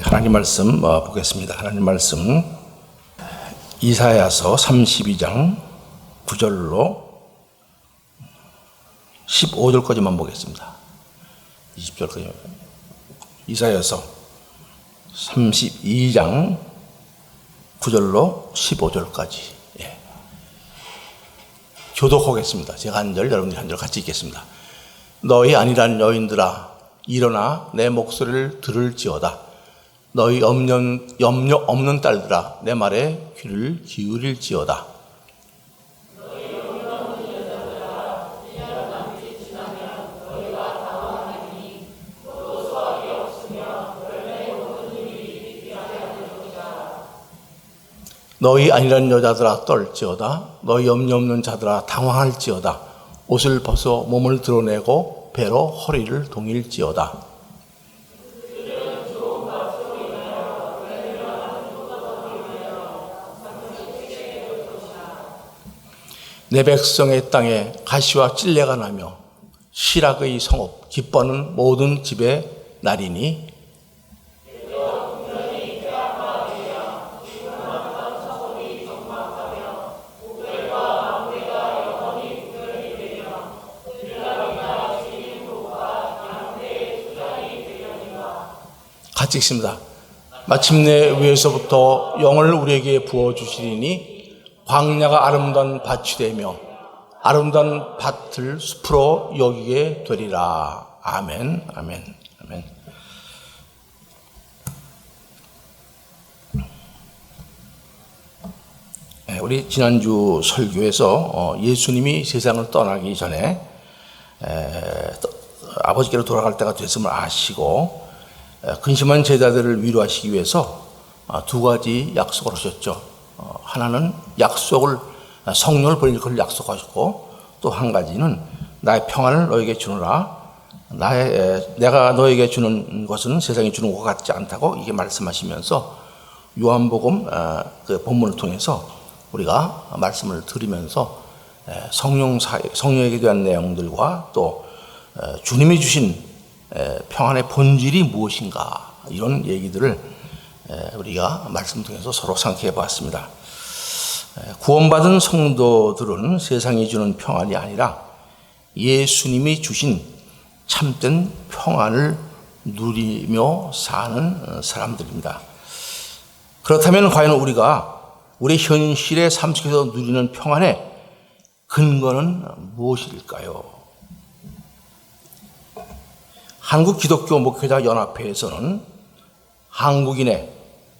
하나님 말씀 보겠습니다. 하나님 말씀 이사야서 32장 9절로 15절까지만 보겠습니다. 20절까지. 이사야서 32장 9절로 15절까지. 교독하겠습니다. 제가 한 절, 여러분들이 한 절 같이 읽겠습니다. 너희 아니란 여인들아, 일어나 내 목소리를 들을지어다. 너희 염려 없는 딸들아, 내 말에 귀를 기울일지어다. 너희 아니란 여자들아 떨지어다. 너희 염려 없는 자들아 당황할지어다. 옷을 벗어 몸을 드러내고 배로 허리를 동일지어다. 내 백성의 땅에 가시와 찔레가 나며 시락의 성읍 기뻐하는 모든 집의 날이니 같이 읽습니다. 마침내 위에서부터 영을 우리에게 부어주시리니 광야가 아름다운 밭이 되며 아름다운 밭을 숲으로 여기게 되리라. 아멘, 아멘, 아멘. 우리 지난주 설교에서 예수님이 세상을 떠나기 전에 아버지께로 돌아갈 때가 됐음을 아시고 근심한 제자들을 위로하시기 위해서 두 가지 약속을 하셨죠. 하나는 약속을 성령을 보내줄 것을 약속하셨고 또 한 가지는 나의 평안을 너에게 주노라. 내가 너에게 주는 것은 세상이 주는 것 같지 않다고 이게 말씀하시면서 요한복음 그 본문을 통해서 우리가 말씀을 들으면서 성령에게 대한 내용들과 또 주님이 주신 평안의 본질이 무엇인가 이런 얘기들을 우리가 말씀 통해서 서로 상기해 보았습니다. 구원받은 성도들은 세상이 주는 평안이 아니라 예수님이 주신 참된 평안을 누리며 사는 사람들입니다. 그렇다면 과연 우리가 우리 현실의 삶 속에서 누리는 평안의 근거는 무엇일까요? 한국기독교목회자연합회에서는 한국인의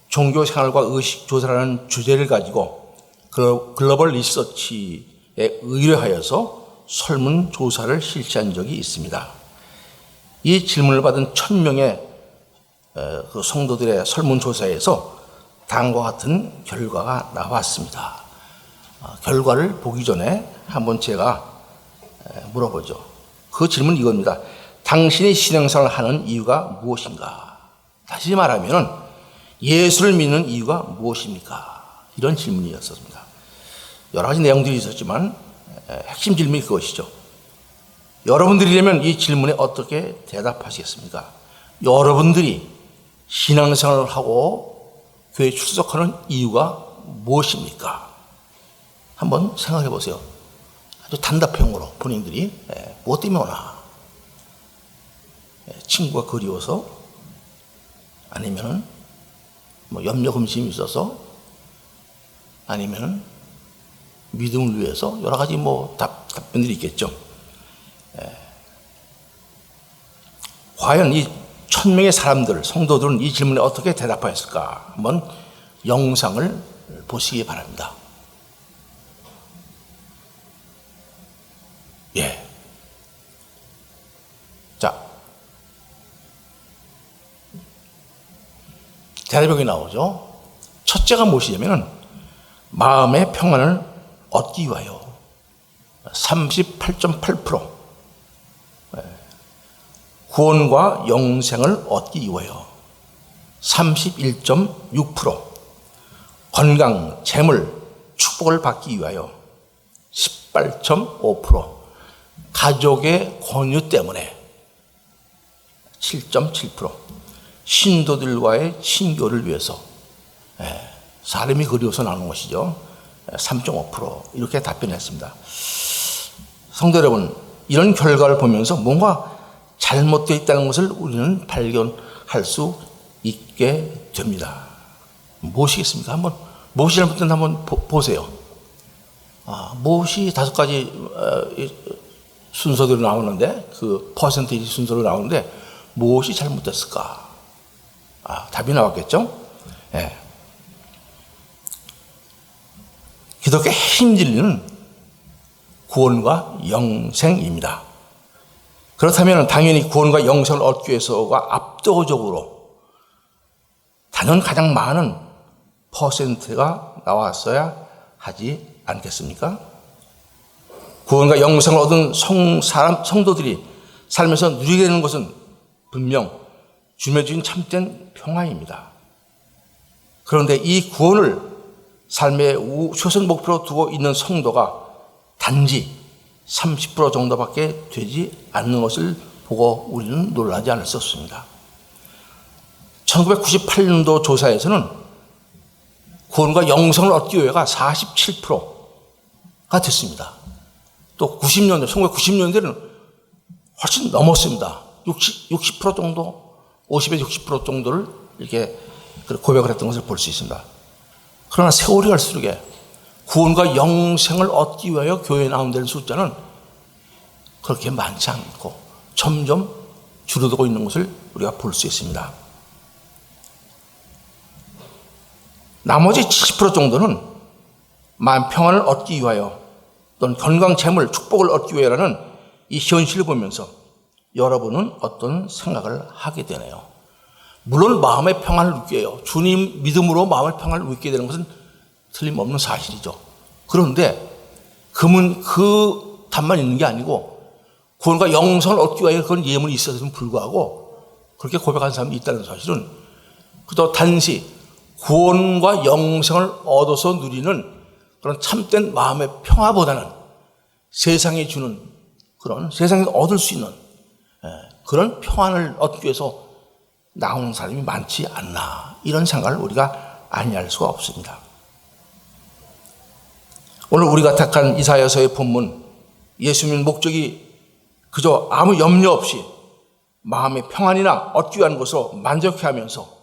종교생활과 의식조사라는 주제를 가지고 글로벌 리서치에 의뢰하여서 설문조사를 실시한 적이 있습니다. 이 질문을 받은 1000명의 그 성도들의 설문조사에서 다음과 같은 결과가 나왔습니다. 결과를 보기 전에 한번 제가 물어보죠. 그 질문은 이겁니다. 당신이 신앙생활을 하는 이유가 무엇인가? 다시 말하면 예수를 믿는 이유가 무엇입니까? 이런 질문이었습니다. 여러 가지 내용들이 있었지만 핵심 질문이 그것이죠. 여러분들이라면 이 질문에 어떻게 대답하시겠습니까? 여러분들이 신앙생활을 하고 교회에 출석하는 이유가 무엇입니까? 한번 생각해 보세요. 아주 단답형으로 본인들이 무엇 때문에 오나? 친구가 그리워서? 아니면은 염려 근심이 있어서? 아니면은 믿음을 위해서? 여러 가지 답변들이 있겠죠. 과연 이 1000명의 사람들, 성도들은 이 질문에 어떻게 대답하였을까? 한번 영상을 보시기 바랍니다. 자, 대답이 나오죠. 첫째가 무엇이냐면 마음의 평안을 얻기 위하여 38.8%, 구원과 영생을 얻기 위하여 31.6%, 건강, 재물, 축복을 받기 위하여 18.5%, 가족의 권유 때문에 7.7%, 신도들과의 친교를 위해서. 사람이 그리워서 나오는 것이죠. 3.5% 이렇게 답변했습니다. 성도 여러분, 이런 결과를 보면서 뭔가 잘못되어 있다는 것을 우리는 발견할 수 있게 됩니다. 무엇이겠습니까? 한번 무엇이 잘못된지 한번 보세요. 무엇이 5가지 순서대로 나오는데, 그 퍼센테이지 순서로 나오는데 무엇이 잘못됐을까? 답이 나왔겠죠? 기독교 힘들리는 구원과 영생입니다. 그렇다면 당연히 구원과 영생을 얻기 위해서가 압도적으로 단연 가장 많은 퍼센트가 나왔어야 하지 않겠습니까? 구원과 영생을 얻은 성도들이 살면서 누리게 되는 것은 분명 주님의 주신 참된 평안입니다. 그런데 이 구원을 삶의 최선 목표로 두고 있는 성도가 단지 30% 정도밖에 되지 않는 것을 보고 우리는 놀라지 않을 수 없습니다. 1998년도 조사에서는 구원과 영생을 얻기 위해가 47%가 됐습니다. 또 1990년대는 훨씬 넘었습니다. 60% 정도, 50에서 60% 정도를 이렇게 고백을 했던 것을 볼 수 있습니다. 그러나 세월이 갈수록 구원과 영생을 얻기 위하여 교회에 나온다는 숫자는 그렇게 많지 않고 점점 줄어들고 있는 것을 우리가 볼 수 있습니다. 나머지 70% 정도는 마음 평안을 얻기 위하여 또는 건강, 재물, 축복을 얻기 위하여라는 이 현실을 보면서 여러분은 어떤 생각을 하게 되네요. 물론 마음의 평안을 누리게 해요. 주님 믿음으로 마음의 평안을 누리게 되는 것은 틀림없는 사실이죠. 그런데 그 답만 있는 게 아니고 구원과 영생을 얻기 위하여 그런 예문이 있어서는 불구하고 그렇게 고백한 사람이 있다는 사실은 그저 단지 구원과 영생을 얻어서 누리는 그런 참된 마음의 평화보다는 세상에 주는 그런 세상에서 얻을 수 있는 그런 평안을 얻기 위해서 나오는 사람이 많지 않나, 이런 생각을 우리가 아니할 수가 없습니다. 오늘 우리가 택한 이사야서의 본문, 예수님 목적이 그저 아무 염려 없이 마음의 평안이나 얻기 위한 것으로 만족해하면서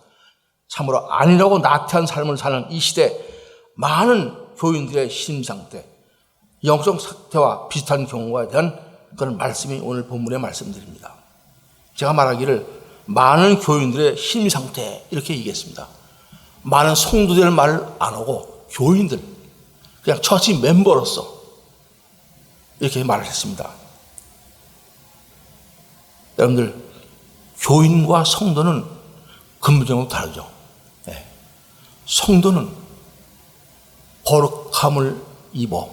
참으로 아니라고 나태한 삶을 사는 이 시대 많은 교인들의 심상태, 영적 상태와 비슷한 경우에 대한 그런 말씀이 오늘 본문에 말씀드립니다. 제가 말하기를 많은 교인들의 심상태 이렇게 얘기했습니다. 많은 성도들 말을 안 하고 교인들, 그냥 처치 멤버로서 이렇게 말을 했습니다. 여러분들, 교인과 성도는 근본적으로 다르죠. 성도는 거룩함을 입어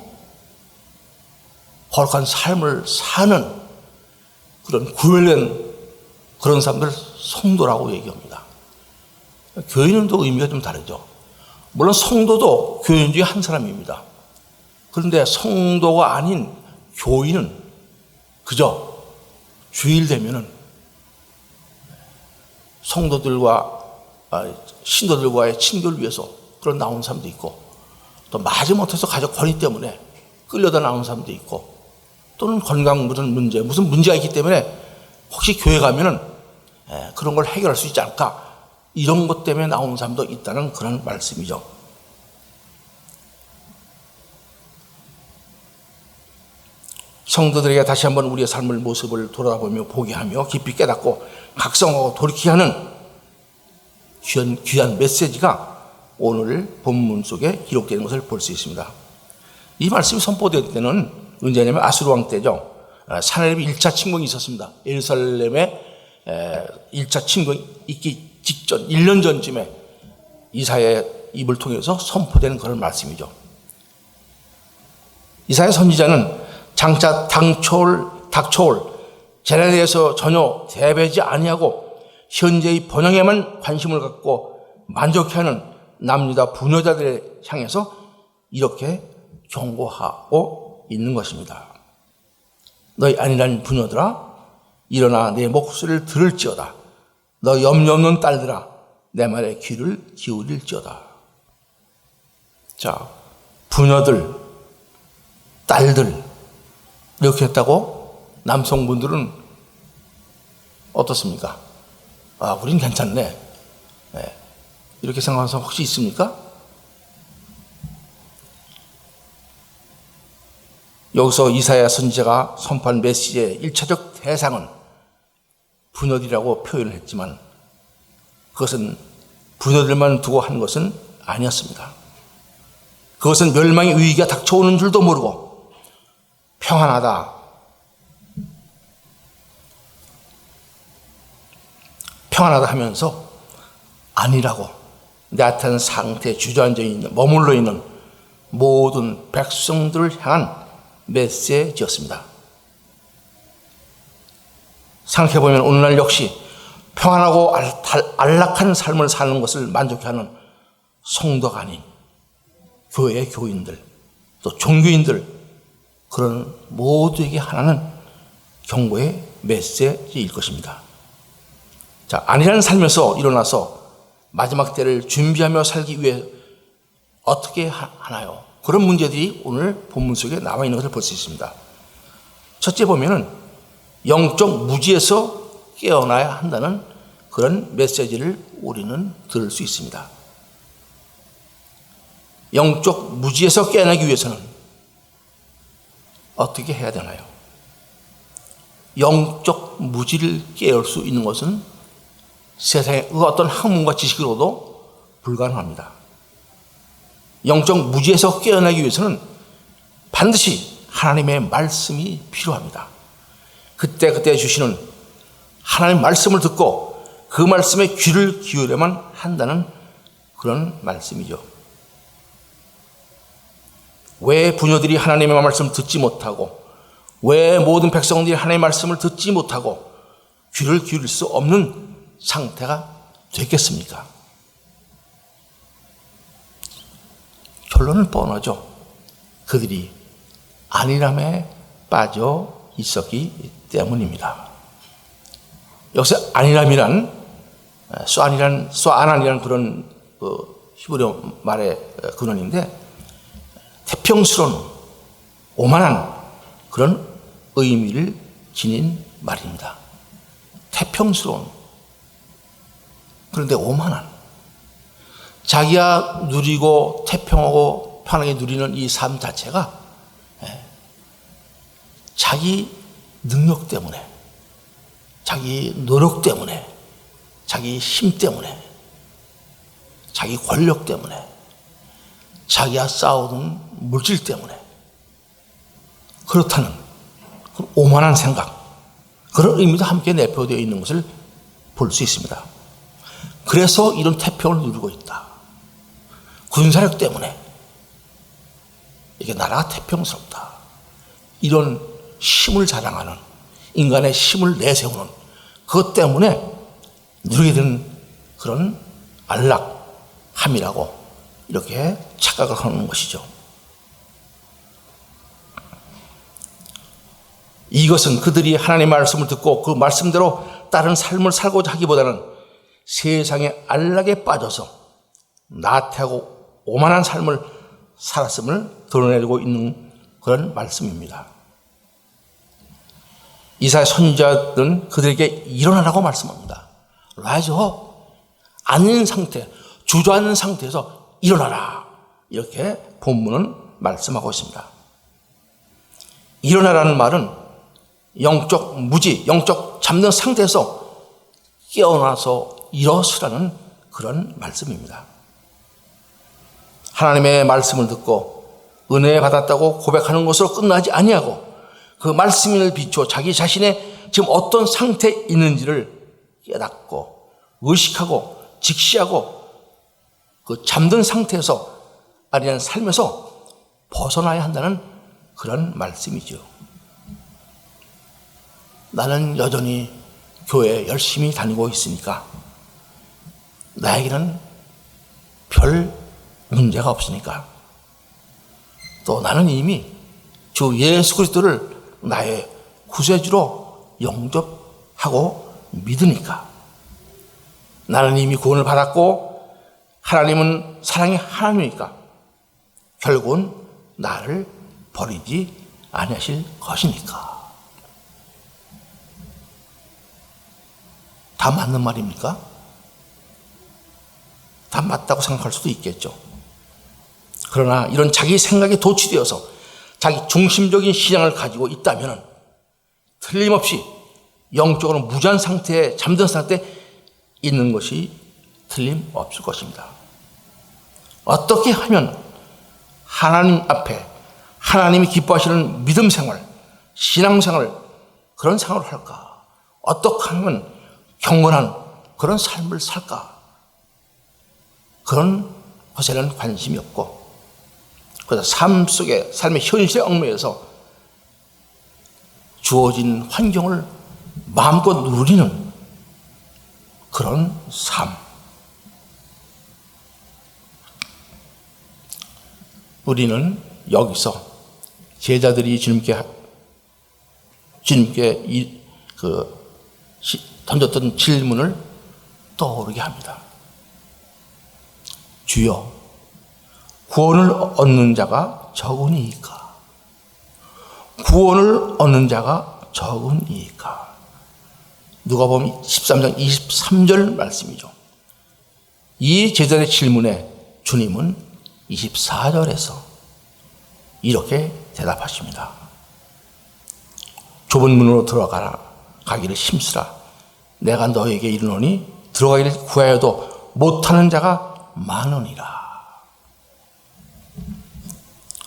거룩한 삶을 사는 그런 구별된 그런 사람들 성도라고 얘기합니다. 교인은 또 의미가 좀 다르죠. 물론 성도도 교인 중에 한 사람입니다. 그런데 성도가 아닌 교인은 그저 주일 되면은 성도들과 신도들과의 친교를 위해서 그런 나온 사람도 있고, 또 마지못해서 가족 권위 때문에 끌려다 나온 사람도 있고, 또는 건강 무슨 문제가 있기 때문에 혹시 교회 가면은 그런 걸 해결할 수 있지 않을까, 이런 것 때문에 나오는 사람도 있다는 그런 말씀이죠. 성도들에게 다시 한번 우리의 삶의 모습을 돌아보며 보게 하며 깊이 깨닫고 각성하고 돌이키게 하는 귀한 메시지가 오늘 본문 속에 기록되는 것을 볼 수 있습니다. 이 말씀이 선포될 때는 언제냐면 아수르 왕 때죠. 사내립이 1차 침공이 있었습니다. 예루살렘에 1차 침공이 있기 직전 1년 전쯤에 이사야의 입을 통해서 선포되는 그런 말씀이죠. 이사야 선지자는 장차 닥쳐올 재난에 대해서 전혀 대비하지 아니하고 현재의 번영에만 관심을 갖고 만족해하는 남유다 부녀자들을 향해서 이렇게 경고하고 있는 것입니다. 너희 아니란 부녀들아, 일어나 내 목소리를 들을지어다. 너 염려 없는 딸들아 내 말에 귀를 기울일지어다. 자, 부녀들, 딸들 이렇게 했다고 남성분들은 어떻습니까? 아, 우린 괜찮네. 네. 이렇게 생각하는 사람 혹시 있습니까? 여기서 이사야 선지자가 선포한 메시지의 1차적 대상은 부녀들이라고 표현을 했지만 그것은 부녀들만 두고 한 것은 아니었습니다. 그것은 멸망의 위기가 닥쳐오는 줄도 모르고 평안하다, 평안하다 하면서 아니라고 나타난 상태에 주저앉아 있는, 머물러 있는 모든 백성들을 향한 메시지였습니다. 생각해보면 오늘날 역시 평안하고 안락한 삶을 사는 것을 만족해하는 성도가 아닌 교회 교인들, 또 종교인들, 그런 모두에게 하나는 경고의 메시지일 것입니다. 자, 안일한 삶에서 일어나서 마지막 때를 준비하며 살기 위해 어떻게 하나요? 그런 문제들이 오늘 본문 속에 나와 있는 것을 볼 수 있습니다. 첫째 보면은 영적 무지에서 깨어나야 한다는 그런 메시지를 우리는 들을 수 있습니다. 영적 무지에서 깨어나기 위해서는 어떻게 해야 되나요? 영적 무지를 깨울 수 있는 것은 세상의 어떤 학문과 지식으로도 불가능합니다. 영적 무지에서 깨어나기 위해서는 반드시 하나님의 말씀이 필요합니다. 그때 주시는 하나님의 말씀을 듣고 그 말씀에 귀를 기울여야만 한다는 그런 말씀이죠. 왜 부녀들이 하나님의 말씀을 듣지 못하고, 왜 모든 백성들이 하나님의 말씀을 듣지 못하고 귀를 기울일 수 없는 상태가 됐겠습니까? 결론은 뻔하죠. 그들이 안일함에 빠져 있었기 때문입니다. 여기서 안일함이란 쏘안이라는 그런 히브리어 말의 근원인데 태평스러운 오만한 그런 의미를 지닌 말입니다. 태평스러운, 그런데 오만한, 자기가 누리고 태평하고 편하게 누리는 이 삶 자체가 자기 능력 때문에, 자기 노력 때문에, 자기 힘 때문에, 자기 권력 때문에, 자기가 쌓아오는 물질 때문에 그렇다는 오만한 생각, 그런 의미도 함께 내포되어 있는 것을 볼 수 있습니다. 그래서 이런 태평을 누리고 있다. 군사력 때문에 이게 나라가 태평스럽다. 이런 힘을 자랑하는, 인간의 힘을 내세우는 그것 때문에 누리게 되는 그런 안락함이라고 이렇게 착각을 하는 것이죠. 이것은 그들이 하나님의 말씀을 듣고 그 말씀대로 다른 삶을 살고자 하기보다는 세상의 안락에 빠져서 나태하고 오만한 삶을 살았음을 드러내고 있는 그런 말씀입니다. 이사야 선지자들은 그들에게 일어나라고 말씀합니다. Rise up. 앉은 상태, 주저앉는 상태에서 일어나라. 이렇게 본문은 말씀하고 있습니다. 일어나라는 말은 영적 무지, 영적 잠든 상태에서 깨어나서 일어서라는 그런 말씀입니다. 하나님의 말씀을 듣고 은혜 받았다고 고백하는 것으로 끝나지 아니하고 그 말씀을 비추어 자기 자신의 지금 어떤 상태에 있는지를 깨닫고 의식하고 직시하고 그 잠든 상태에서 아니한 삶에서 벗어나야 한다는 그런 말씀이죠. 나는 여전히 교회에 열심히 다니고 있으니까 나에게는 별 문제가 없으니까, 또 나는 이미 주 예수 그리스도를 나의 구세주로 영접하고 믿으니까 나는 이미 구원을 받았고 하나님은 사랑의 하나님이니까 결국은 나를 버리지 아니하실 것이니까. 다 맞는 말입니까? 다 맞다고 생각할 수도 있겠죠. 그러나 이런 자기 생각에 도취되어서 자기 중심적인 신앙을 가지고 있다면 틀림없이 영적으로 무지한 상태에, 잠든 상태에 있는 것이 틀림없을 것입니다. 어떻게 하면 하나님 앞에 하나님이 기뻐하시는 믿음 생활, 신앙 생활, 그런 생활을 할까? 어떻게 하면 경건한 그런 삶을 살까? 그런 것에는 관심이 없고, 그래서 삶 속에, 삶의 현실에 얽매여서 주어진 환경을 마음껏 누리는 그런 삶. 우리는 여기서 제자들이 주님께 던졌던 질문을 떠오르게 합니다. 주여, 구원을 얻는 자가 적으니이까? 구원을 얻는 자가 적으니이까? 누가복음 13장 23절 말씀이죠. 이 제자의 질문에 주님은 24절에서 이렇게 대답하십니다. 좁은 문으로 가기를 힘쓰라. 내가 너에게 이르노니 들어가기를 구하여도 못하는 자가 많으니라.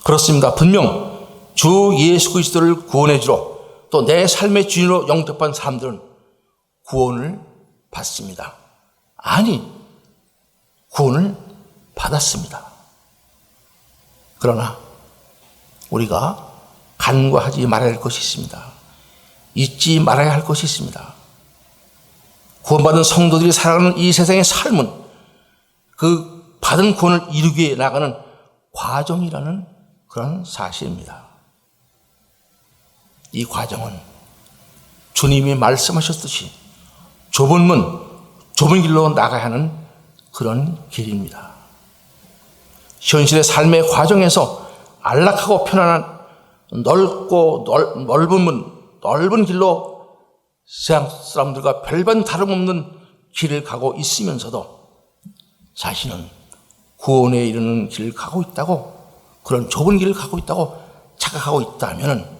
그렇습니다. 분명 주 예수 그리스도를 구원의 주로 또 내 삶의 주인으로 영접한 사람들은 구원을 받습니다. 아니, 구원을 받았습니다. 그러나 우리가 간과하지 말아야 할 것이 있습니다. 잊지 말아야 할 것이 있습니다. 구원받은 성도들이 살아가는 이 세상의 삶은 그 받은 구원을 이루기 위해 나가는 과정이라는 그런 사실입니다. 이 과정은 주님이 말씀하셨듯이 좁은 문, 좁은 길로 나가야 하는 그런 길입니다. 현실의 삶의 과정에서 안락하고 편안한 넓고 넓은 문, 넓은 길로 세상 사람들과 별반 다름없는 길을 가고 있으면서도 자신은 구원에 이르는 길을 가고 있다고, 그런 좁은 길을 가고 있다고 착각하고 있다면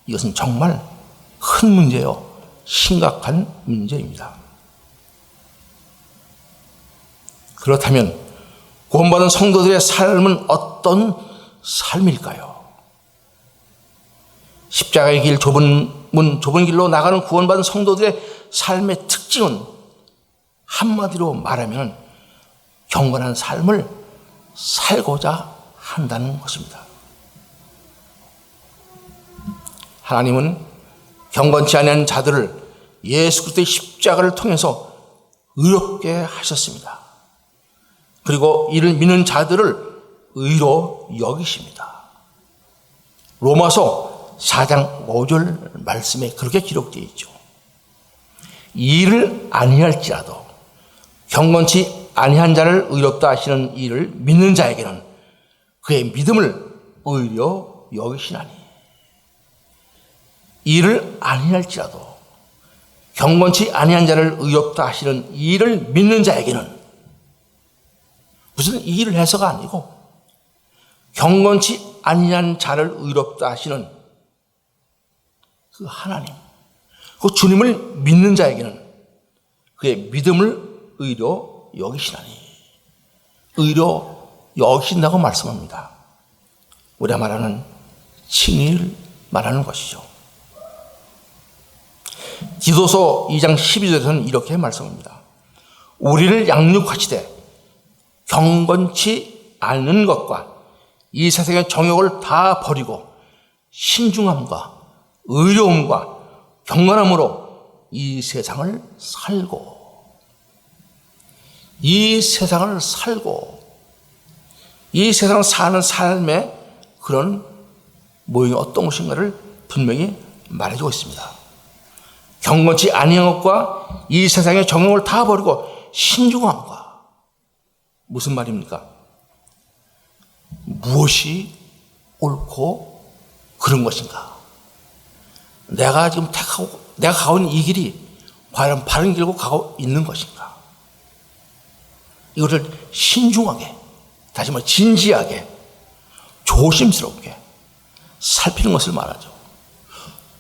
이것은 정말 큰 문제요, 심각한 문제입니다. 그렇다면 구원받은 성도들의 삶은 어떤 삶일까요? 십자가의 길, 좁은 문, 좁은 길로 나가는 구원받은 성도들의 삶의 특징은 한마디로 말하면 경건한 삶을 살고자 한다는 것입니다. 하나님은 경건치 않은 자들을 예수 그리스도의 십자가를 통해서 의롭게 하셨습니다. 그리고 이를 믿는 자들을 의로 여기십니다. 로마서 4장 5절 말씀에 그렇게 기록되어 있죠. 이를 아니할지라도 경건치 아니한 자를 의롭다 하시는 이를 믿는 자에게는 그의 믿음을 의로 여기시나니. 이를 아니할지라도 경건치 아니한 자를 의롭다 하시는 이를 믿는 자에게는, 무슨 이 일을 해서가 아니고 경건치 아니한 자를 의롭다 하시는 그 하나님, 그 주님을 믿는 자에게는 그의 믿음을 의로 여기시나니. 의로 여기신다고 말씀합니다. 우리가 말하는 칭의를 말하는 것이죠. 디도서 2장 12절에서는 이렇게 말씀합니다. 우리를 양육하시되 경건치 않은 것과 이 세상의 정욕을 다 버리고 신중함과 의로움과 경건함으로 이 세상을 살고, 이 세상을 사는 삶의 그런 모형이 어떤 것인가를 분명히 말해주고 있습니다. 경건치 아니한 것과 이 세상의 정욕을 다 버리고 신중함과. 무슨 말입니까? 무엇이 옳고 그런 것인가? 내가 지금 내가 가고 있는 이 길이 과연 바른 길로 가고 있는 것인가? 이것을 신중하게, 다시 말해 진지하게, 조심스럽게 살피는 것을 말하죠.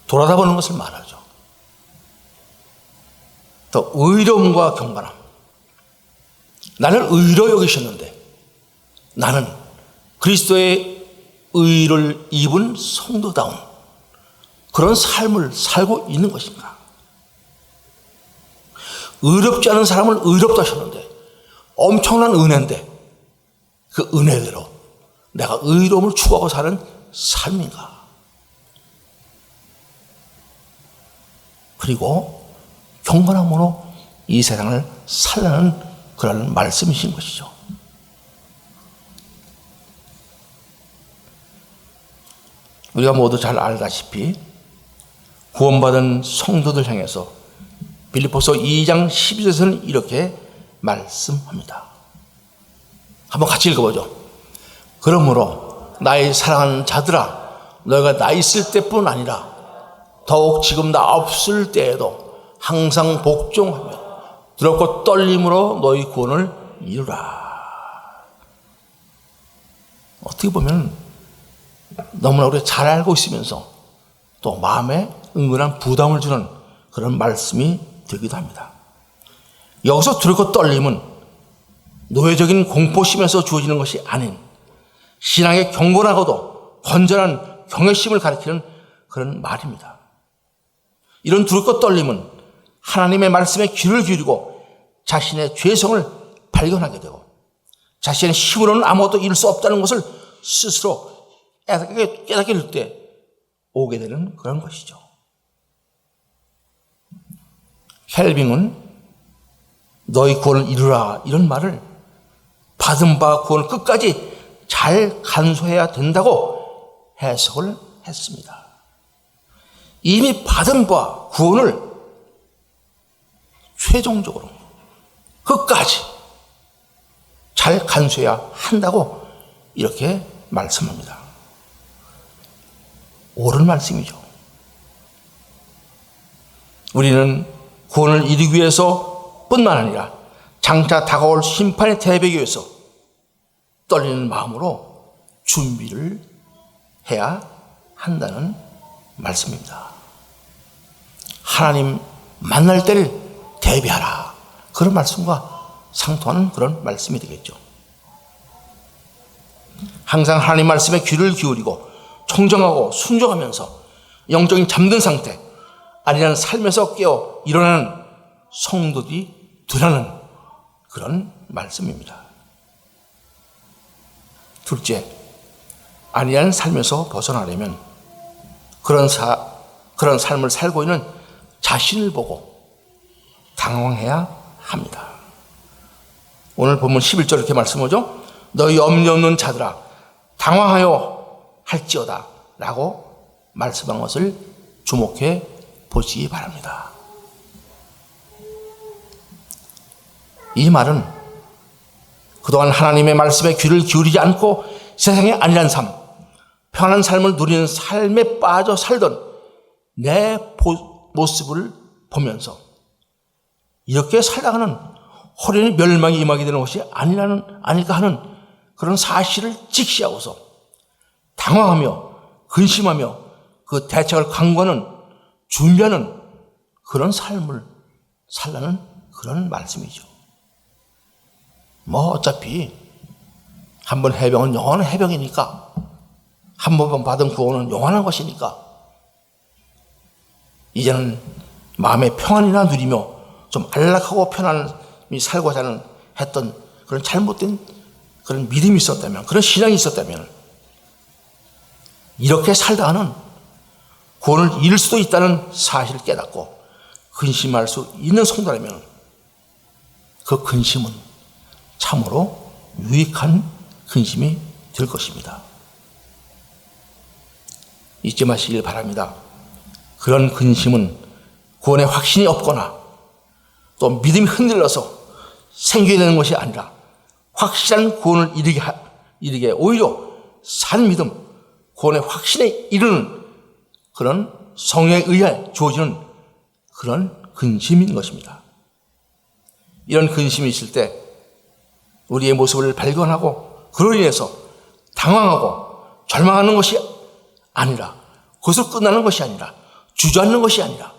돌아다보는 것을 말하죠. 또 의로움과 경건함. 나는 의로 여기셨는데 나는 그리스도의 의를 입은 성도다운 그런 삶을 살고 있는 것인가? 의롭지 않은 사람을 의롭다 하셨는데 엄청난 은혜인데 그 은혜대로 내가 의로움을 추구하고 사는 삶인가? 그리고 경건함으로 이 세상을 살라는 그런 말씀이신 것이죠. 우리가 모두 잘 알다시피 구원받은 성도들 향해서 빌립보서 2장 12절에서는 이렇게 말씀합니다. 한번 같이 읽어보죠. 그러므로 나의 사랑하는 자들아, 너희가 나 있을 때뿐 아니라 더욱 지금 나 없을 때에도 항상 복종하며 두렵고 떨림으로 너희 구원을 이루라. 어떻게 보면 너무나 우리가 잘 알고 있으면서 또 마음에 은근한 부담을 주는 그런 말씀이 되기도 합니다. 여기서 두렵고 떨림은 노예적인 공포심에서 주어지는 것이 아닌 신앙의 경건하고도 건전한 경외심을 가리키는 그런 말입니다. 이런 두렵고 떨림은 하나님의 말씀에 귀를 기울이고 자신의 죄성을 발견하게 되고 자신의 힘으로는 아무것도 이룰 수 없다는 것을 스스로 깨닫게 될 때 오게 되는 그런 것이죠. 켈빙은 너희 구원을 이루라 이런 말을 받은 바 구원을 끝까지 잘 간수해야 된다고 해석을 했습니다. 이미 받은 바 구원을 최종적으로 끝까지 잘 간수해야 한다고 이렇게 말씀합니다. 옳은 말씀이죠. 우리는 구원을 이루기 위해서 뿐만 아니라 장차 다가올 심판의 대백에 위해서 떨리는 마음으로 준비를 해야 한다는 말씀입니다. 하나님 만날 때를 대비하라. 그런 말씀과 상통하는 그런 말씀이 되겠죠. 항상 하나님 말씀에 귀를 기울이고 청정하고 순종하면서 영적인 잠든 상태, 아니라는 삶에서 깨어 일어나는 성도들이 되라는 그런 말씀입니다. 둘째, 아니라는 삶에서 벗어나려면 그런 삶을 살고 있는 자신을 보고 당황해야 합니다. 오늘 본문 11절 이렇게 말씀하죠. 너희 염려 없는 자들아 당황하여 할지어다 라고 말씀한 것을 주목해 보시기 바랍니다. 이 말은 그동안 하나님의 말씀에 귀를 기울이지 않고 세상에 아니란 삶, 편안한 삶을 누리는 삶에 빠져 살던 내 모습을 보면서 이렇게 살다가는 호련히 멸망이 임하게 되는 것이 아닐까 하는 그런 사실을 직시하고서 당황하며 근심하며 그 대책을 강구하는 준비하는 그런 삶을 살라는 그런 말씀이죠. 어차피 한번 해병은 영원한 해병이니까 한 번 받은 구원은 영원한 것이니까 이제는 마음의 평안이나 누리며 좀 안락하고 편안히 살고자 하는 했던 그런 잘못된 그런 믿음이 있었다면, 그런 신앙이 있었다면 이렇게 살다가는 구원을 잃을 수도 있다는 사실을 깨닫고 근심할 수 있는 성도라면 그 근심은 참으로 유익한 근심이 될 것입니다. 잊지 마시길 바랍니다. 그런 근심은 구원의 확신이 없거나 또 믿음이 흔들려서 생겨야 되는 것이 아니라 확실한 구원을 이르게 오히려 산 믿음, 구원의 확신에 이르는 그런 성령에 의해 주어지는 그런 근심인 것입니다. 이런 근심이 있을 때 우리의 모습을 발견하고 그로 인해서 당황하고 절망하는 것이 아니라, 그것으로 끝나는 것이 아니라, 주저앉는 것이 아니라,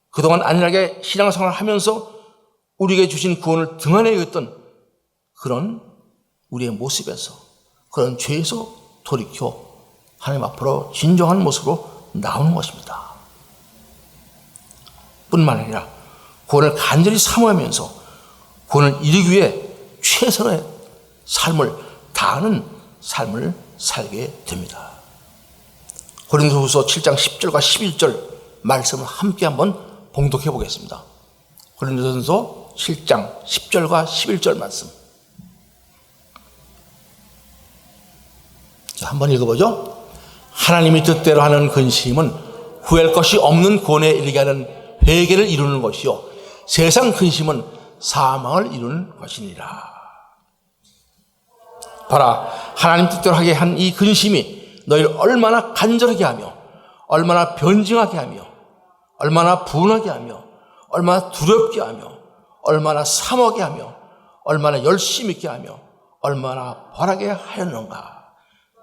그동안 안일하게 신앙생활을 하면서 우리에게 주신 구원을 등한해 여겼던 그런 우리의 모습에서, 그런 죄에서 돌이켜 하나님 앞으로 진정한 모습으로 나오는 것입니다. 뿐만 아니라 구원을 간절히 사모하면서 구원을 이루기 위해 최선의 삶을 다하는 삶을 살게 됩니다. 고린도후서 7장 10절과 11절 말씀을 함께 한번 봉독해 보겠습니다. 고린도전서 7장 10절과 11절 말씀. 자, 한번 읽어보죠. 하나님이 뜻대로 하는 근심은 후회할 것이 없는 구원에 이르게 하는 회개를 이루는 것이요, 세상 근심은 사망을 이루는 것이니라. 봐라, 하나님 뜻대로 하게 한 이 근심이 너희를 얼마나 간절하게 하며, 얼마나 변증하게 하며, 얼마나 분하게 하며, 얼마나 두렵게 하며, 얼마나 사모하게 하며, 얼마나 열심히 있게 하며, 얼마나 바라게 하였는가.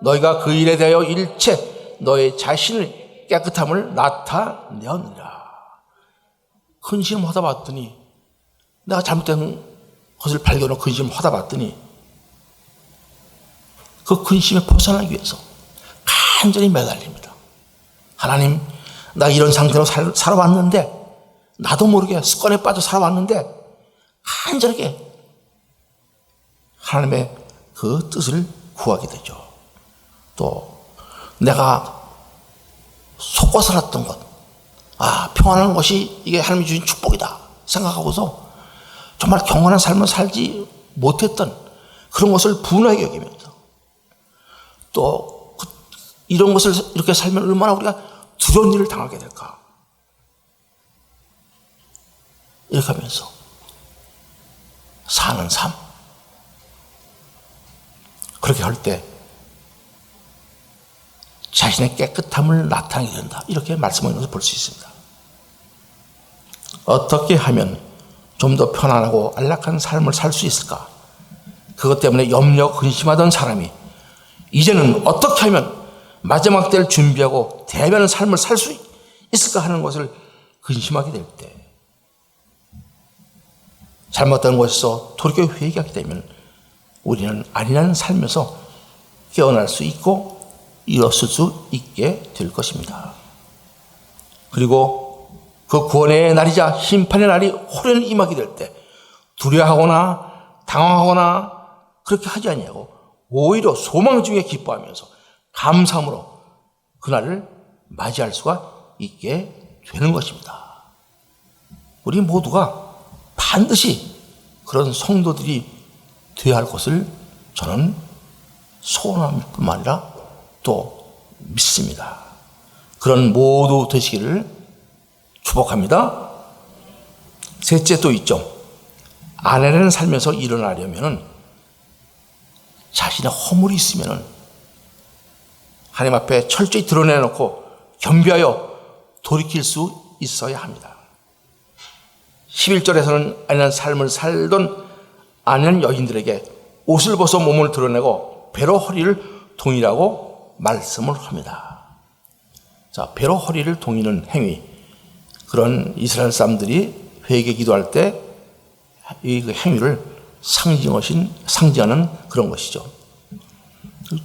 너희가 그 일에 대하여 일체 너희 자신의 깨끗함을 나타내었느니라. 근심을 하다 봤더니, 내가 잘못된 것을 발견하고 근심을 하다 봤더니 그 근심에 벗어나기 위해서 간절히 매달립니다. 하나님, 나 이런 상태로 살아왔는데, 나도 모르게 습관에 빠져 살아왔는데 간절하게 하나님의 그 뜻을 구하게 되죠. 또 내가 속고 살았던 것, 평안한 것이 이게 하나님이 주신 축복이다 생각하고서 정말 경건한 삶을 살지 못했던 그런 것을 분하게 여기면서, 또 이런 것을 이렇게 살면 얼마나 우리가 두려운 일을 당하게 될까, 이렇게 하면서 사는 삶, 그렇게 할 때 자신의 깨끗함을 나타내게 된다, 이렇게 말씀하는 것을 볼 수 있습니다. 어떻게 하면 좀 더 편안하고 안락한 삶을 살 수 있을까? 그것 때문에 염려, 근심하던 사람이 이제는 어떻게 하면 마지막 때를 준비하고 대변하는 삶을 살 수 있을까 하는 것을 근심하게 될 때, 잘못된 것에서 돌이켜 회개하게 되면 우리는 안일한 삶에서 깨어날 수 있고 일었을 수 있게 될 것입니다. 그리고 그 구원의 날이자 심판의 날이 호련히 임하게 될 때 두려워하거나 당황하거나 그렇게 하지 아니하고 오히려 소망 중에 기뻐하면서 감사함으로 그날을 맞이할 수가 있게 되는 것입니다. 우리 모두가 반드시 그런 성도들이 되어야 할 것을 저는 소원할 뿐만 아니라 또 믿습니다. 그런 모두 되시기를 축복합니다. 셋째 또 있죠. 아내라는 삶에서 일어나려면 자신의 허물이 있으면 하나님 앞에 철저히 드러내놓고 겸비하여 돌이킬 수 있어야 합니다. 11절에서는 아내는 삶을 살던 아내는 여인들에게 옷을 벗어 몸을 드러내고 배로 허리를 동이라고 말씀을 합니다. 자, 배로 허리를 동이는 행위, 그런 이스라엘 사람들이 회개 기도할 때 이 행위를 상징하는 그런 것이죠.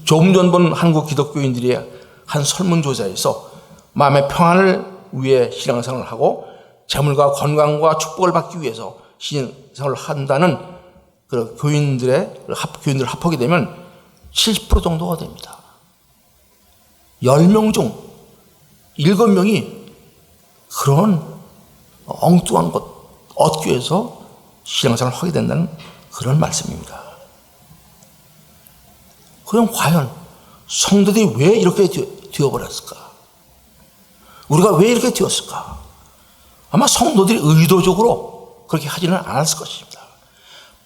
조금 전 본 한국 기독교인들이 한 설문조사에서 마음의 평안을 위해 신앙생활을 하고 재물과 건강과 축복을 받기 위해서 신앙생활을 한다는 그 교인들을 합하게 되면 70% 정도가 됩니다. 10명 중 7명이 그런 엉뚱한 것 얻기 위해서 신앙생활을 하게 된다는 그런 말씀입니다. 그럼 과연 성도들이 왜 이렇게 되어버렸을까? 우리가 왜 이렇게 되었을까? 아마 성도들이 의도적으로 그렇게 하지는 않았을 것입니다.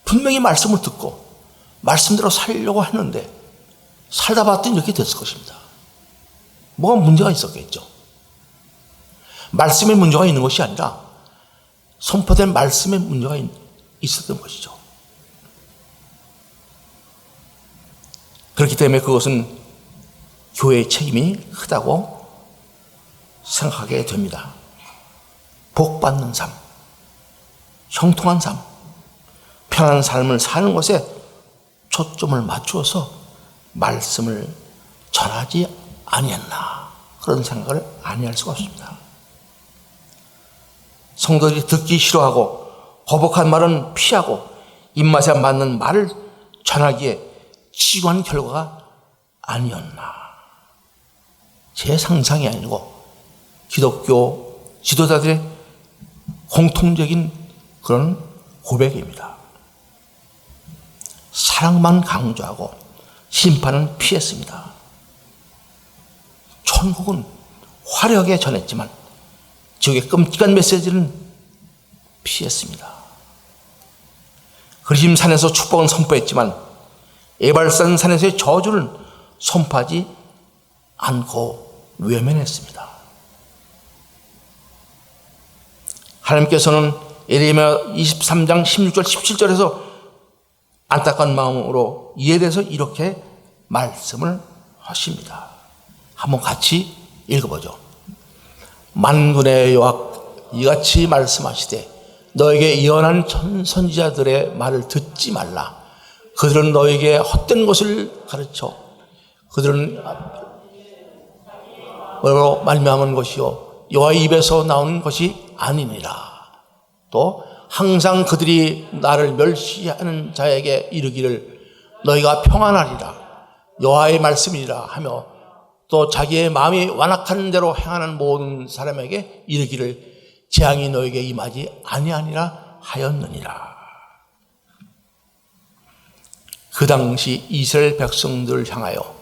분명히 말씀을 듣고 말씀대로 살려고 했는데 살다 봤더니 이렇게 됐을 것입니다. 뭐가 문제가 있었겠죠. 말씀에 문제가 있는 것이 아니라 선포된 말씀에 문제가 있었던 것이죠. 그렇기 때문에 그것은 교회의 책임이 크다고 생각하게 됩니다. 복받는 삶, 형통한 삶, 편안한 삶을 사는 것에 초점을 맞추어서 말씀을 전하지 아니했나, 그런 생각을 아니할 수가 없습니다. 성도들이 듣기 싫어하고 거북한 말은 피하고 입맛에 맞는 말을 전하기에 치유한 결과가 아니었나. 제 상상이 아니고 기독교 지도자들의 공통적인 그런 고백입니다. 사랑만 강조하고 심판은 피했습니다. 천국은 화려하게 전했지만 지옥의 끔찍한 메시지는 피했습니다. 그리심산에서 축복은 선포했지만 에발산 산에서의 저주를 선포하지 않고 외면했습니다. 하나님께서는 예레미야 23장 16절 17절에서 안타까운 마음으로 이에 대해서 이렇게 말씀을 하십니다. 한번 같이 읽어보죠. 만군의 여호와 이같이 말씀하시되 너에게 예언한 선지자들의 말을 듣지 말라. 그들은 너에게 헛된 것을 가르쳐 그들은 뭐로 말미암은 것이요 여호와의 입에서 나오는 것이 아니니라. 또 항상 그들이 나를 멸시하는 자에게 이르기를 너희가 평안하리라 여호와의 말씀이라 하며 또 자기의 마음이 완악한 대로 행하는 모든 사람에게 이르기를 재앙이 너에게 임하지 아니하니라 하였느니라. 그 당시 이스라엘 백성들을 향하여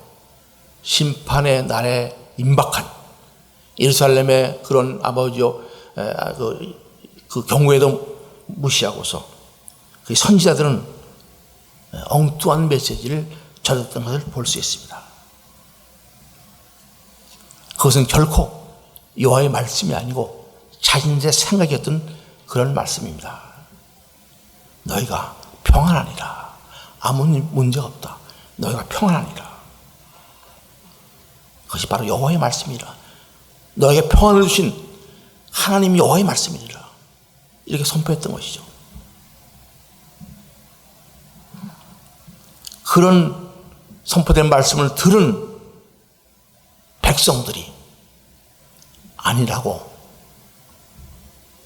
심판의 날에 임박한 예루살렘의 그런 아버지요 그 경고에도 무시하고서 그 선지자들은 엉뚱한 메시지를 전했던 것을 볼 수 있습니다. 그것은 결코 여호와의 말씀이 아니고 자신의 생각이었던 그런 말씀입니다. 너희가 평안하니라. 아무 문제가 없다. 너희가 평안하니라. 그것이 바로 여호와의 말씀이라. 너에게 평안을 주신 하나님 여호와의 말씀이니라. 이렇게 선포했던 것이죠. 그런 선포된 말씀을 들은 백성들이 아니라고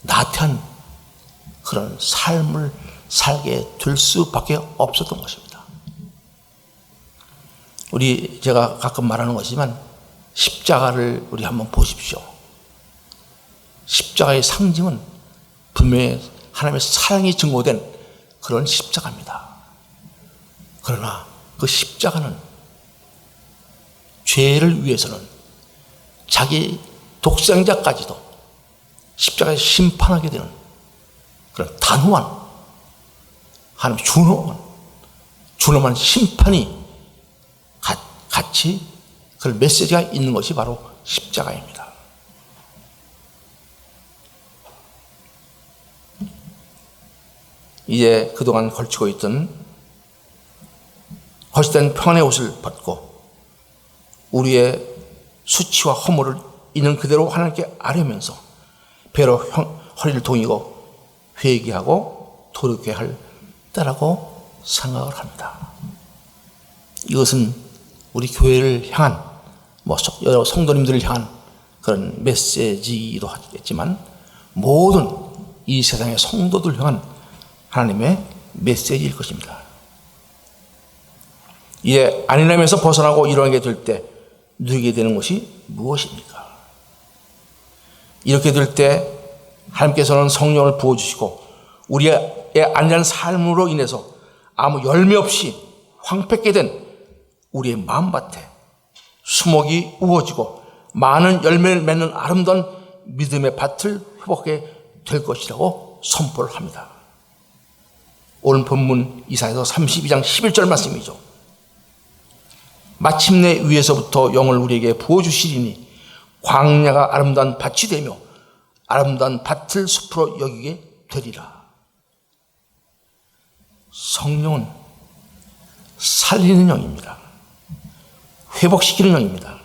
나태한 그런 삶을 살게 될 수밖에 없었던 것입니다. 제가 가끔 말하는 것이지만 십자가를 우리 한번 보십시오. 십자가의 상징은 분명히 하나님의 사랑이 증거된 그런 십자가입니다. 그러나 그 십자가는 죄를 위해서는 자기 독생자까지도 십자가에 심판하게 되는 그런 단호한 하나님 준엄한 심판이 같이 그런 메시지가 있는 것이 바로 십자가입니다. 이제 그동안 걸치고 있던 헐시된 평안의 옷을 벗고 우리의 수치와 허물을 있는 그대로 하나님께 아뢰면서 배로 허리를 동이고 회개하고 돌이켜야 할 때라고 생각을 합니다. 이것은 우리 교회를 향한 여러 성도님들을 향한 그런 메시지도 하겠지만 모든 이 세상의 성도들 향한 하나님의 메시지일 것입니다. 이에 안일함에서 벗어나고 일어나게 될 때 누리게 되는 것이 무엇입니까? 이렇게 될 때 하나님께서는 성령을 부어주시고 우리의 안일한 삶으로 인해서 아무 열매 없이 황폐케 된 우리의 마음밭에 수목이 우거지고 많은 열매를 맺는 아름다운 믿음의 밭을 회복해 될 것이라고 선포를 합니다. 오늘 본문 이사야서 32장 11절 말씀이죠. 마침내 위에서부터 영을 우리에게 부어주시리니 광야가 아름다운 밭이 되며 아름다운 밭을 숲으로 여기게 되리라. 성령은 살리는 영입니다. 회복시키는 영입니다.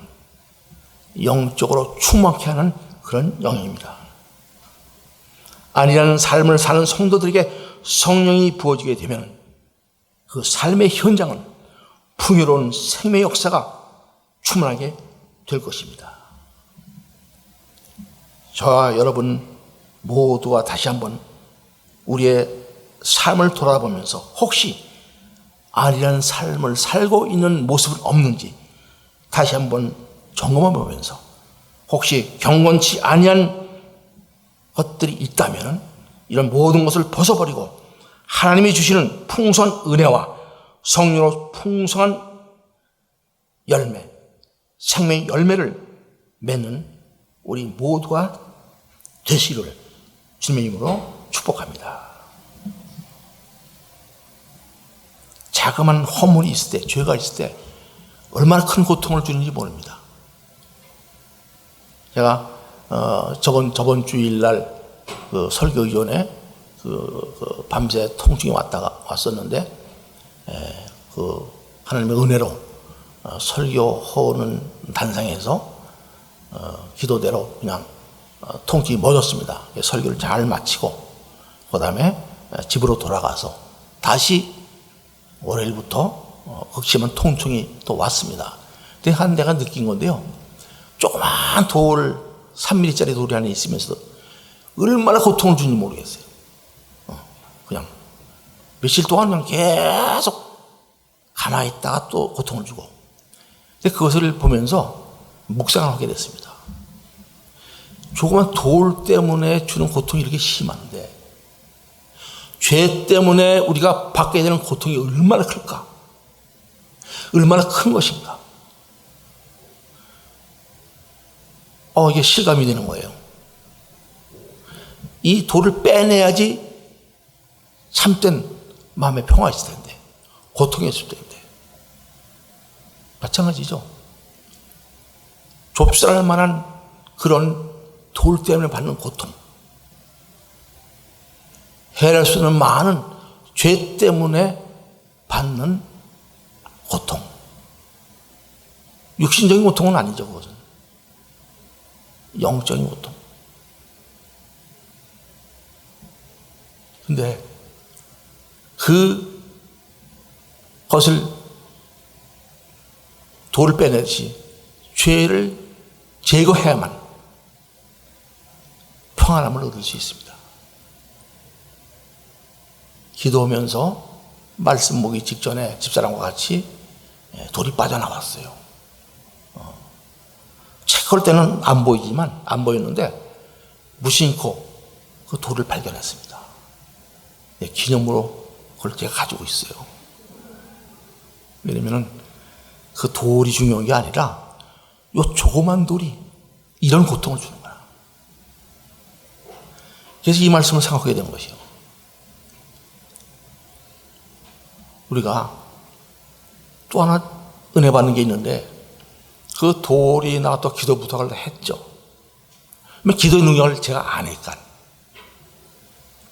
영적으로 충만케 하는 그런 영입니다. 아니라는 삶을 사는 성도들에게 성령이 부어지게 되면 그 삶의 현장은 풍요로운 생명의 역사가 충만하게 될 것입니다. 저와 여러분 모두가 다시 한번 우리의 삶을 돌아보면서 혹시 아니라는 삶을 살고 있는 모습은 없는지 다시 한번 점검해 보면서 혹시 경건치 아니한 것들이 있다면 이런 모든 것을 벗어버리고 하나님이 주시는 풍성한 은혜와 성령으로 풍성한 열매, 생명의 열매를 맺는 우리 모두가 되시기를 주님의 이름으로 축복합니다. 자그마한 허물이 있을 때, 죄가 있을 때 얼마나 큰 고통을 주는지 모릅니다. 제가 저번 주일날 그 설교위원회 밤새 통증이 왔었는데 그 하나님의 은혜로 설교하는 단상에서 기도대로 그냥 통증이 멎었습니다. 설교를 잘 마치고 그 다음에 집으로 돌아가서 다시 월요일부터 극심한 통증이 또 왔습니다. 근데 내가 느낀 건데요. 조그만 돌 3mm짜리 돌이 안에 있으면서도 얼마나 고통을 주는지 모르겠어요. 그냥 며칠 동안 그냥 계속 가만히 있다가 또 고통을 주고. 근데 그것을 보면서 묵상을 하게 됐습니다. 조그만 돌 때문에 주는 고통이 이렇게 심한데 죄 때문에 우리가 받게 되는 고통이 얼마나 클까? 얼마나 큰 것인가? 이게 실감이 되는 거예요. 이 돌을 빼내야지 참된 마음의 평화가 있을 텐데, 고통이 있을 텐데. 마찬가지죠. 좁쌀할 만한 그런 돌 때문에 받는 고통. 해낼 수 있는 많은 죄 때문에 받는 고통. 육신적인 고통은 아니죠, 그것은. 영적인 고통. 근데 그것을 돌을 빼내듯이 죄를 제거해야만 평안함을 얻을 수 있습니다. 기도하면서 말씀 보기 직전에 집사람과 같이 돌이 빠져나왔어요. 체크할 때는 안 보였는데 무심코 그 돌을 발견했습니다. 기념으로 그걸 제가 가지고 있어요. 왜냐면은 그 돌이 중요한 게 아니라 요 조그만 돌이 이런 고통을 주는 거야. 그래서 이 말씀을 생각하게 된 것이요. 우리가 또 하나 은혜 받는 게 있는데 그 돌이 나와서 기도 부탁을 했죠. 기도의 능력을 제가 아니까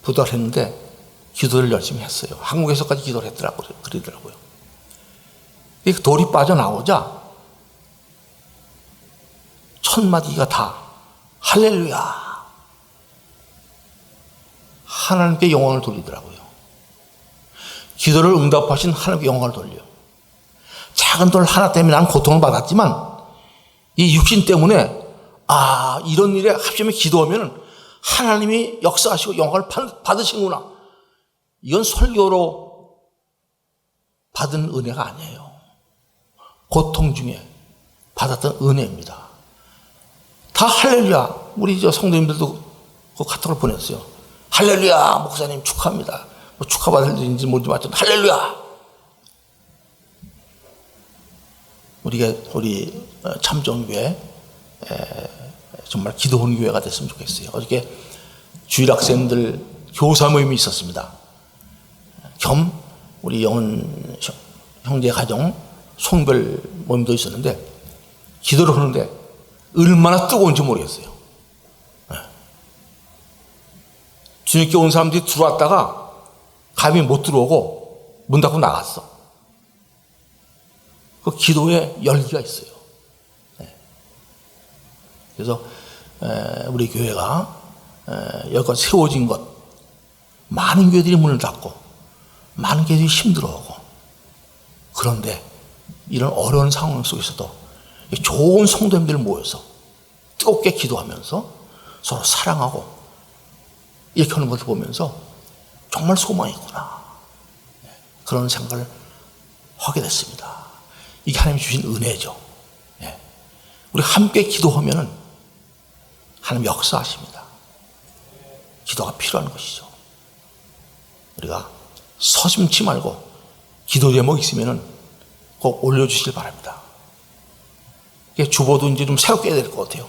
부탁을 했는데 기도를 열심히 했어요. 한국에서까지 기도를 그러더라고요. 이 돌이 빠져나오자 첫 마디가 다 할렐루야. 하나님께 영광을 돌리더라고요. 기도를 응답하신 하나님께 영광을 돌려. 작은 돌 하나 때문에 난 고통을 받았지만 이 육신 때문에 이런 일에 합심해 기도하면 하나님이 역사하시고 영광을 받으시는구나. 이건 설교로 받은 은혜가 아니에요. 고통 중에 받았던 은혜입니다. 다 할렐루야. 우리 성도님들도 그 카톡을 보냈어요. 할렐루야, 목사님 축하합니다. 뭐 축하받을 일인지 모르지만 할렐루야. 우리 참정교회 정말 기도원 교회가 됐으면 좋겠어요. 어저께 주일학생들 교사 모임이 있었습니다. 겸 우리 영은 형제 가정 송별 모임도 있었는데 기도를 하는데 얼마나 뜨거운지 모르겠어요. 주님께 온 사람들이 들어왔다가 감히 못 들어오고 문 닫고 나갔어. 그 기도에 열기가 있어요. 그래서 우리 교회가 여기까지 세워진 것, 많은 교회들이 문을 닫고 많은 교회들이 힘들어하고, 그런데 이런 어려운 상황 속에서도 좋은 성도님들 모여서 뜨겁게 기도하면서 서로 사랑하고 이렇게 하는 것을 보면서 정말 소망이 있구나, 그런 생각을 하게 됐습니다. 이게 하나님이 주신 은혜죠. 우리 함께 기도하면은 하나님 역사하십니다. 기도가 필요한 것이죠. 우리가 서슴지 말고 기도 제목 있으면은 꼭 올려주시길 바랍니다. 주보도 이제 좀 새롭게 해야 될 것 같아요.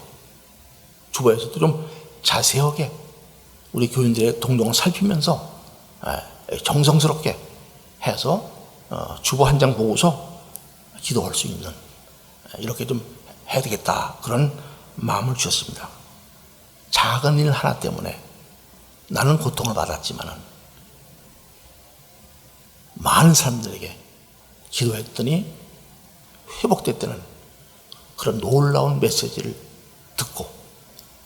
주보에서도 좀 자세하게 우리 교인들의 동정을 살피면서 정성스럽게 해서 주보 한 장 보고서 기도할 수 있는, 이렇게 좀 해야 되겠다, 그런 마음을 주셨습니다. 작은 일 하나 때문에 나는 고통을 받았지만은 많은 사람들에게 기도했더니 회복됐다는 그런 놀라운 메시지를 듣고,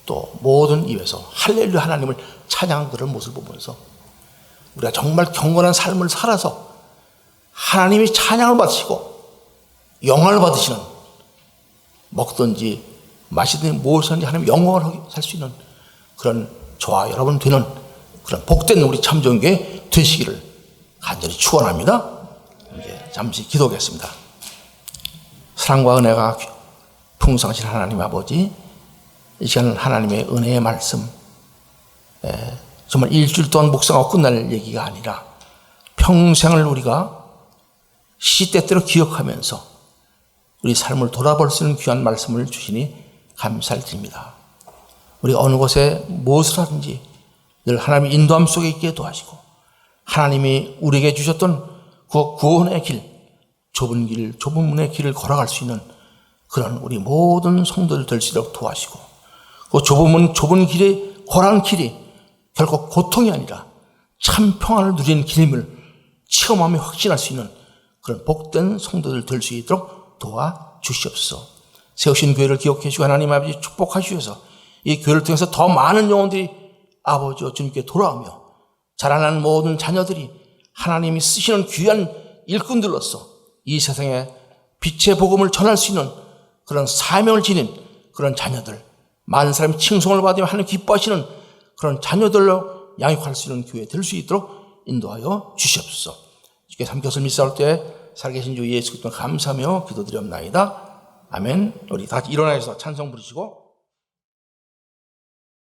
또 모든 입에서 할렐루야 하나님을 찬양하는 그런 모습을 보면서 우리가 정말 경건한 삶을 살아서 하나님이 찬양을 받으시고 영광을 받으시는, 먹든지 마시든지 무엇이든지 하나님 영광을 살 수 있는 그런 저와 여러분 되는 그런 복된 우리 참정교회 되시기를 간절히 축원합니다. 이제 잠시 기도하겠습니다. 사랑과 은혜가 풍성하신 하나님 아버지, 이 시간 하나님의 은혜의 말씀, 정말 일주일 동안 묵상하고 끝날 얘기가 아니라 평생을 우리가 시때때로 기억하면서 우리 삶을 돌아볼 수 있는 귀한 말씀을 주시니 감사를 드립니다. 우리가 어느 곳에 무엇을 하든지 늘 하나님의 인도함 속에 있게 도와주시고, 하나님이 우리에게 주셨던 그 구원의 길, 좁은 길, 좁은 문의 길을 걸어갈 수 있는 그런 우리 모든 성도들 될 수 있도록 도와주시고, 그 좁은 문, 좁은 길에 걸어가는 길이 결코 고통이 아니라 참 평안을 누리는 길임을 체험하며 확신할 수 있는 그런 복된 성도들 될 수 있도록 도와주시옵소서. 세우신 교회를 기억해 주시고 하나님 아버지 축복하시옵소서. 이 교회를 통해서 더 많은 영혼들이 아버지와 주님께 돌아오며 자라나는 모든 자녀들이 하나님이 쓰시는 귀한 일꾼들로서 이 세상에 빛의 복음을 전할 수 있는 그런 사명을 지닌 그런 자녀들, 많은 사람이 칭송을 받으며 하나님 기뻐하시는 그런 자녀들로 양육할 수 있는 교회 될 수 있도록 인도하여 주시옵소서. 주께 삼켰을 믿사올 때 살아계신 주 예수 그리스도 감사하며 기도드리옵나이다. 아멘. 우리 다 같이 일어나서 찬송 부르시고